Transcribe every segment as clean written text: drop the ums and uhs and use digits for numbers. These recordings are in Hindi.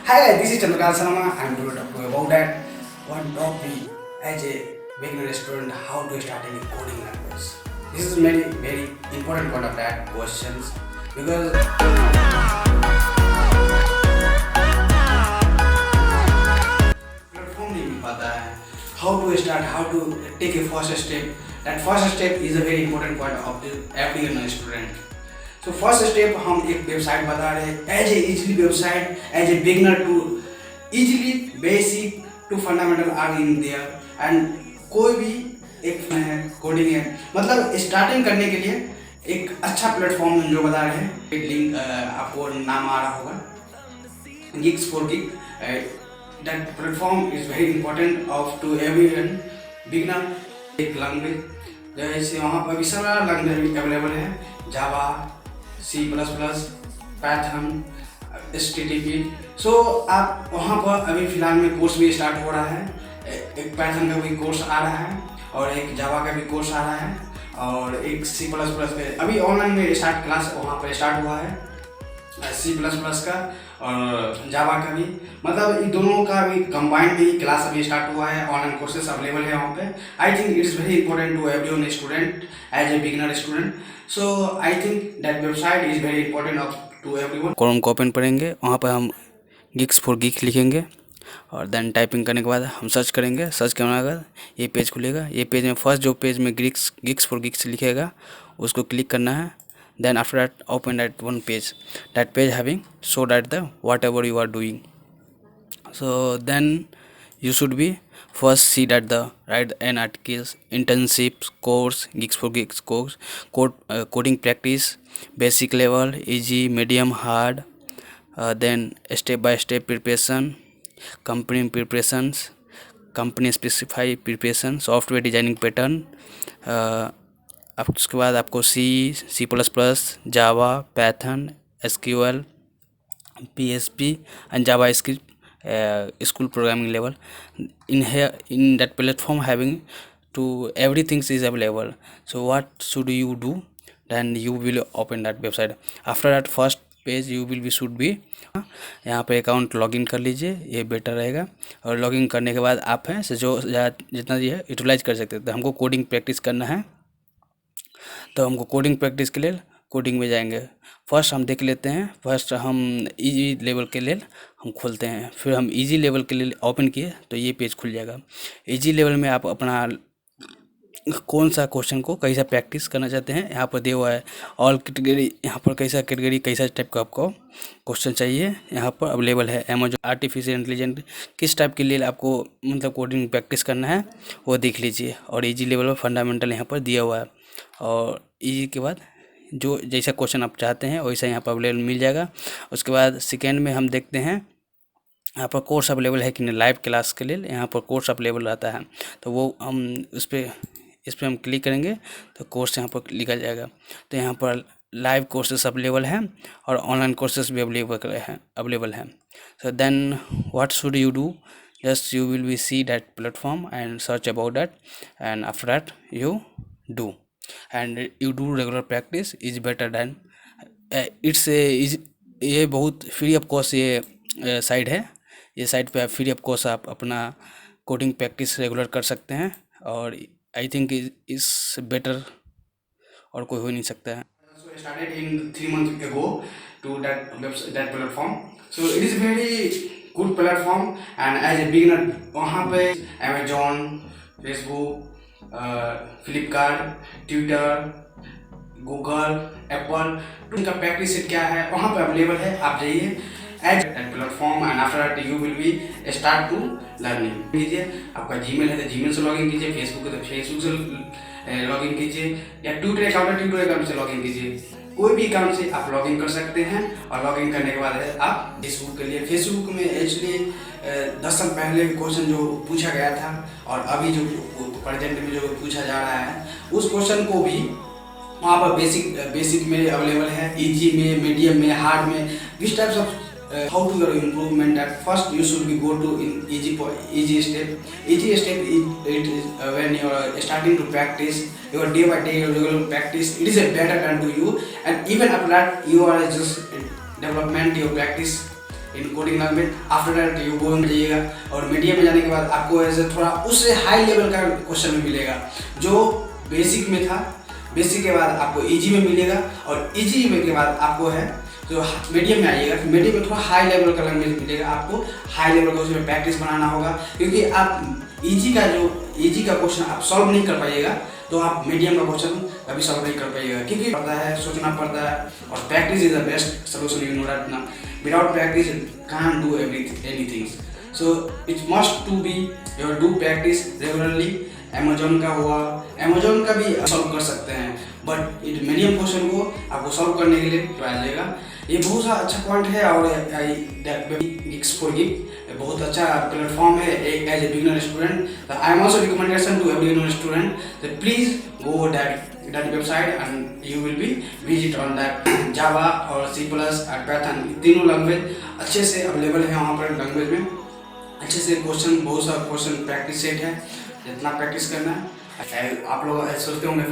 Hi guys, this is Chandrakant Sharma. I'm going to talk to you about that one topic as a beginner student, how to start any coding language. This is very important one of that questions because platform नहीं पता है how to start, how to take a first step. That first step is a very important part of the every beginner student. तो फर्स्ट स्टेप हम एक वेबसाइट बता रहे हैं as a easily website as a beginner to easily basic to fundamental are in there and कोई भी एक है कोडिंग है मतलब स्टार्टिंग करने के लिए एक अच्छा प्लेटफॉर्म जो बता रहे हैं लिंक आपको नाम आ रहा होगा gigs for gig that platform is very important of to everyone beginner एक लैंग्वेज जैसे वहाँ पर भी सारा लैंग्वेज अवेलेबल है जावा C++, Python, HTTP। सो आप वहाँ पर अभी फ़िलहाल में कोर्स भी स्टार्ट हो रहा है। एक Python का भी कोर्स आ रहा है और एक जावा का भी कोर्स आ रहा है और एक C++ का अभी ऑनलाइन में स्टार्ट क्लास वहाँ पर स्टार्ट हुआ है C++ का और जावा का भी मतलब इन दोनों का भी कंबाइंड भी क्लास अभी स्टार्ट हुआ है। ऑनलाइन कोर्सेस अवेलेबल है वहाँ पे। I think it is very important to everyone student as a beginner student. So I think that website is very important to everyone. Chrome को ओपन करेंगे, वहाँ पर हम गिग्स फॉर गिग लिखेंगे और देन टाइपिंग करने के बाद हम सर्च करेंगे। सर्च करने के बाद ये पेज खुलेगा। ये पेज में फर्स्ट जो पेज में गिग्स फॉर गिग्स लिखेगा उसको क्लिक करना है। then after that open that one page, that page having so that the whatever you are doing, so then you should be first see that the write an articles, internships, course, gigs for gigs course, coding practice, basic level, easy, medium, hard, then step by step preparation, company preparations, company specified preparation, software designing pattern, अब उसके बाद आपको C++, Java, Python, SQL, PHP and JavaScript school programming level in here in that platform having to everything is available. So what should you do? Then you will open that website. After that first page you will be should be यहाँ पे अकाउंट लॉगिन कर लीजिए, ये बेटर रहेगा। और लॉगिन करने के बाद आप हैं जो जितना ये है यूटिलाइज कर सकते हैं। तो हमको कोडिंग प्रैक्टिस करना है तो हमको कोडिंग प्रैक्टिस के लिए कोडिंग में जाएंगे। फर्स्ट हम देख लेते हैं। फर्स्ट हम इजी लेवल के लिए हम खोलते हैं, फिर हम इजी लेवल के लिए ओपन किए तो ये पेज खुल जाएगा। इजी लेवल में आप अपना कौन सा क्वेश्चन को कैसा प्रैक्टिस करना चाहते हैं यहाँ पर दिया हुआ है। ऑल कैटेगरी यहाँ पर कैसा कैटेगरी कैसा टाइप का आपको क्वेश्चन चाहिए यहाँ पर अवेलेबल है। अमेजॉन आर्टिफिशियल इंटेलिजेंस किस टाइप के लिए आपको मतलब कोडिंग प्रैक्टिस करना है वो देख लीजिए। और इजी लेवल में फंडामेंटल यहाँ पर दिया हुआ है और इजी के बाद जो जैसा क्वेश्चन आप चाहते हैं वैसा यहाँ पर अवेलेबल मिल जाएगा। उसके बाद सेकेंड में हम देखते हैं यहाँ पर कोर्स अवेलेबल है कि नहीं। लाइव क्लास के लिए यहाँ पर कोर्स अवेलेबल रहता है तो वो हम इस पर हम क्लिक करेंगे तो कोर्स यहाँ पर निकल जाएगा। तो यहाँ पर लाइव कोर्सेस अवेलेबल हैं और ऑनलाइन कोर्सेस भी अवेलेबल हैं। So then what should you do? Just you will be see that platform and search about that and after that you do and you do regular practice is better than it's ये बहुत फ्री ऑफ कॉस्ट ये साइट है। ये साइट पे फ्री ऑफ कॉस्ट आप अपना कोडिंग प्रैक्टिस रेगुलर कर सकते हैं और आई थिंक इस बेटर और कोई हो नहीं सकता है। So I started in 3 months ago to that platform. So it is very good platform and as a beginner वहाँ पे Amazon, Facebook, Flipkart, Twitter, Google, Apple उनका प्रैक्टिस सेट क्या है वहाँ पर अवेलेबल है। आप जाइए at platform and after that you will be start to learning कीजिए। आपका जीमेल है तो जीमेल से लॉगिन कीजिए, फेसबुक है तो फेसबुक से लॉगिन कीजिए या ट्विटर अकाउंट है ट्विटर अकाउंट से लॉगिन कीजिए। कोई भी अकाउंट से आप लॉगिन कर सकते हैं और लॉगिन करने के बाद आप फेसबुक के लिए फेसबुक में एक्चुअली 10 साल पहले क्वेश्चन जो पूछा गया था और अभी जो प्रेजेंट में जो पूछा जा रहा है उस क्वेश्चन को भी वहाँ पर बेसिक में अवेलेबल है, इजी में, मीडियम में, हार्ड में, which types of how to your improvement that first you should be go to in easy step it is when you are starting to practice your day by day your regular practice it is a better than to you and even after that you are just development your practice in coding language. After that you go में जाइएगा और मीडियम में जाने के बाद आपको ऐसे थोड़ा उससे हाई लेवल का क्वेश्चन में मिलेगा जो बेसिक में था। बेसिक के बाद आपको इजी में मिलेगा और इजी में के बाद आपको है जो मीडियम में आइएगा तो मीडियम में थोड़ा हाई लेवल का लैंग्वेज मिलेगा। आपको हाई लेवल का उसमें प्रैक्टिस बनाना होगा क्योंकि आप इजी का क्वेश्चन आप सॉल्व नहीं कर पाइएगा तो आप मीडियम का क्वेश्चन कभी सॉल्व नहीं कर पाइएगा क्योंकि पड़ता है, सोचना पड़ता है और practice is the best solution. You know that ना, without practice can't do anything. So it must to be your do practice regularly. Amazon का हुआ, अमेजोन का भी सॉल्व कर सकते हैं बट इट मीडियम क्वेश्चन को आपको सॉल्व करने के लिए ट्राई जाएगा। ये बहुत सा अच्छा पॉइंट है और गिक्स फॉर गिग बहुत अच्छा प्लेटफॉर्म है एक as a beginner student. I am also recommendation to every beginner student please go that website and you will be visit on that Java और C+ और Python तीनों लैंग्वेज अच्छे से अवेलेबल है वहाँ पर। लैंग्वेज में अच्छे से क्वेश्चन, बहुत सारा क्वेश्चन प्रैक्टिस सेट है, जितना प्रैक्टिस करना है। आप लोग सोचते होंगे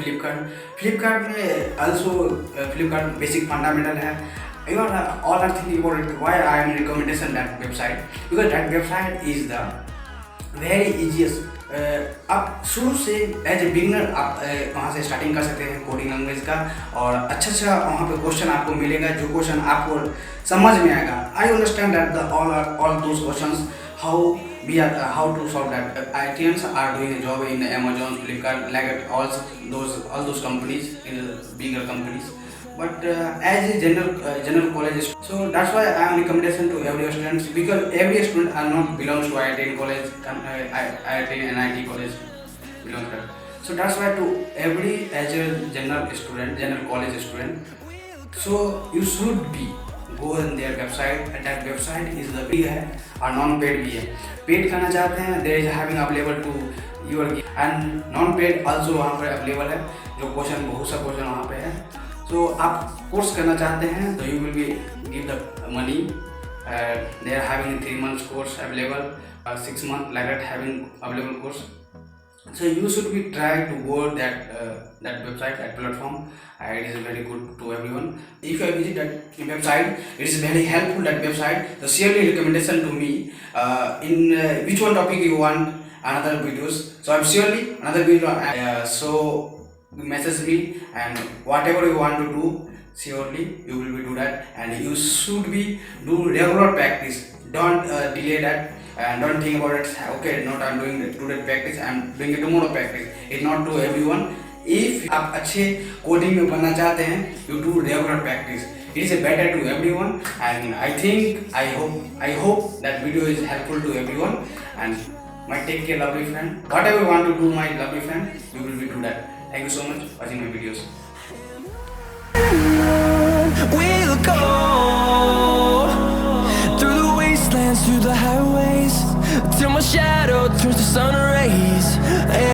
फ्लिपकार्ट में आल्सो फ्लिपकार्ट बेसिक फंडामेंटल है। You are all are thinking about it. Why I am recommendation that website? Because that website is the very easiest. आप शुरू से एज ए बिगनर आप वहाँ से स्टार्टिंग कर सकते हैं कोडिंग लैंग्वेज का और अच्छा वहाँ पे क्वेश्चन आपको मिलेगा जो क्वेश्चन आपको समझ में आएगा। I understand that the all those questions how to solve that. IITians are doing a job in Amazon, Flipkart, like all those companies, in bigger companies. But as a general college, so that's why I am recommendation to every students because every student are not belongs to IIT college, IIT and NIT college belongs to. So that's why to every as a general college student, so you should be go in their website and that website is the free है और नॉन पेड भी है। पेड करना चाहते हैं there is having available to your and non paid also वहाँ पर अवेलेबल है जो क्वेश्चन बहुत सा क्वेश्चन वहाँ पे है। तो आप कोर्स करना चाहते हैं तो you will be give the money they are having 3 months course available 6 months like that having available course. So you should be try to go that website, that platform. It is very good to everyone. If you visit that website, it is very helpful that website. So surely recommendation to me in which one topic you want another videos. So I'm surely another video. So message me and whatever you want to do, surely you will be do that and you should be do regular practice. Don't delay that. And don't think about it, okay, not I'm doing today practice, I'm doing it tomorrow practice. It's not to everyone. If आप अच्छे कोडिंग में बनना चाहते हैं, you do regular practice. It is better to everyone, and I hope that video is helpful to everyone. And my take care, lovely friend. Whatever you want to do, my lovely friend, you will be do that. Thank you so much for watching my videos. We'll go through the wastelands, through the highways, till my shadow turns to sun rays.